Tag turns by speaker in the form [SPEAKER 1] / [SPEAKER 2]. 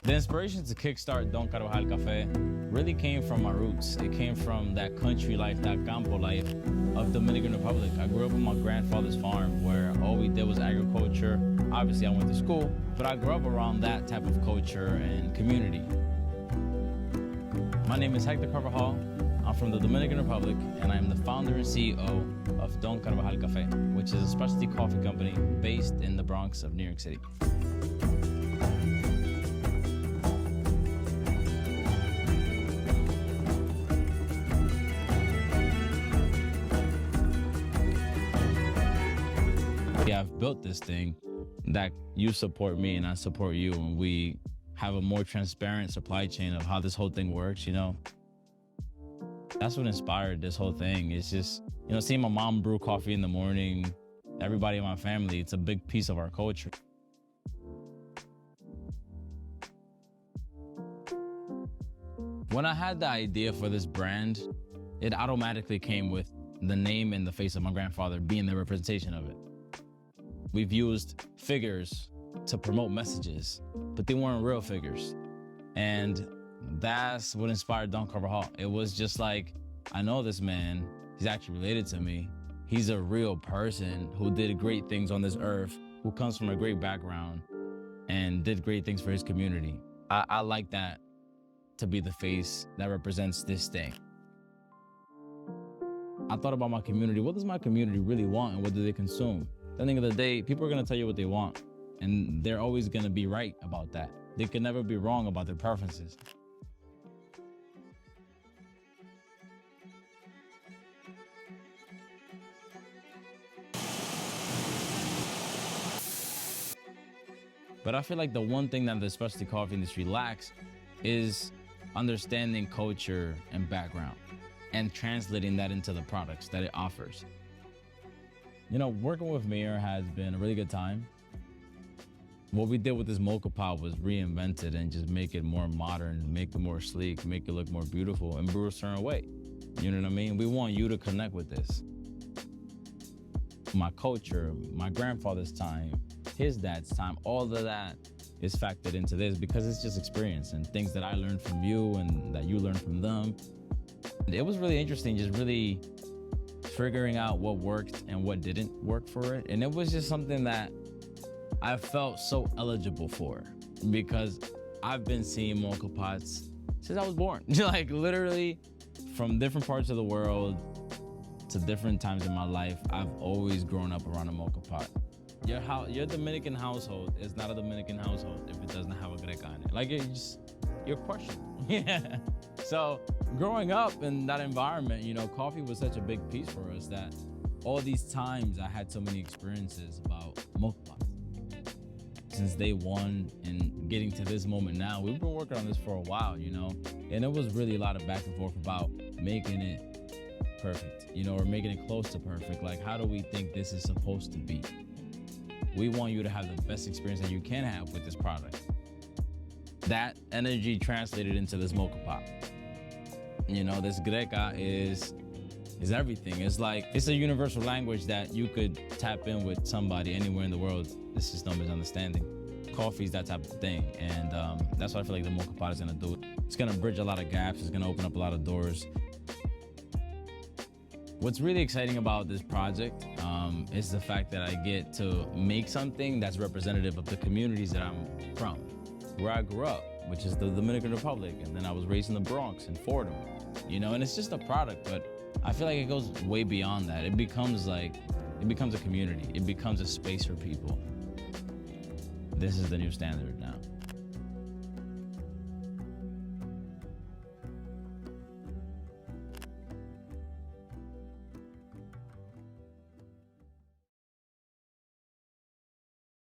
[SPEAKER 1] The inspiration to kickstart Don Carvajal Café really came from my roots. It came from that country life, that campo life of Dominican Republic. I grew up on my grandfather's farm where all we did was agriculture. Obviously, I went to school, but I grew up around that type of culture and community. My name is Héctor Carvajal. I'm from the Dominican Republic, and I'm the founder and CEO of Don Carvajal Café, which is a specialty coffee company based in the Bronx of New York City. Yeah, I've built this thing that you support me and I support you, and we have a more transparent supply chain of how this whole thing works, you know? That's what inspired this whole thing. It's just, you know, seeing my mom brew coffee in the morning, everybody in my family, it's a big piece of our culture. When I had the idea for this brand, it automatically came with the name and the face of my grandfather being the representation of it. We've used figures to promote messages, but they weren't real figures. And that's what inspired Don Carvajal. It was just like, I know this man, he's actually related to me. He's a real person who did great things on this earth, who comes from a great background and did great things for his community. I like that to be the face that represents this thing. I thought about my community. What does my community really want and what do they consume? At the end of the day, people are gonna tell you what they want, and they're always gonna be right about that. They can never be wrong about their preferences. But I feel like the one thing that the specialty coffee industry lacks is understanding culture and background and translating that into the products that it offers. You know, working with MiiR has been a really good time. What we did with this Moka Pot was reinvent it and just make it more modern, make it more sleek, make it look more beautiful, and brew a certain way. You know what I mean? We want you to connect with this. My culture, my grandfather's time, his dad's time, all of that is factored into this because it's just experience and things that I learned from you and that you learned from them. It was really interesting, just really figuring out what worked and what didn't work for it. And it was just something that I felt so eligible for because I've been seeing Moka Pots since I was born. Like literally from different parts of the world to different times in my life, I've always grown up around a Moka Pot. Your Dominican household is not a Dominican household if it doesn't have a greca in it. Like you're questionable. Yeah. So growing up in that environment, you know, coffee was such a big piece for us that all these times I had so many experiences about Moka Pots. Since day one and getting to this moment now, we've been working on this for a while, you know, and it was really a lot of back and forth about making it perfect, you know, or making it close to perfect. Like, how do we think this is supposed to be? We want you to have the best experience that you can have with this product. That energy translated into this Moka Pot. You know, this greca is everything. It's like, it's a universal language that you could tap in with somebody anywhere in the world. This is no misunderstanding. Coffee is that type of thing. And that's what I feel like the Moka Pot is gonna do. It's gonna bridge a lot of gaps. It's gonna open up a lot of doors. What's really exciting about this project is the fact that I get to make something that's representative of the communities that I'm from, where I grew up, which is the Dominican Republic, and then I was raised in the Bronx and Fordham, you know, and it's just a product, but I feel like it goes way beyond that. It becomes a community. It becomes a space for people. This is the new standard now.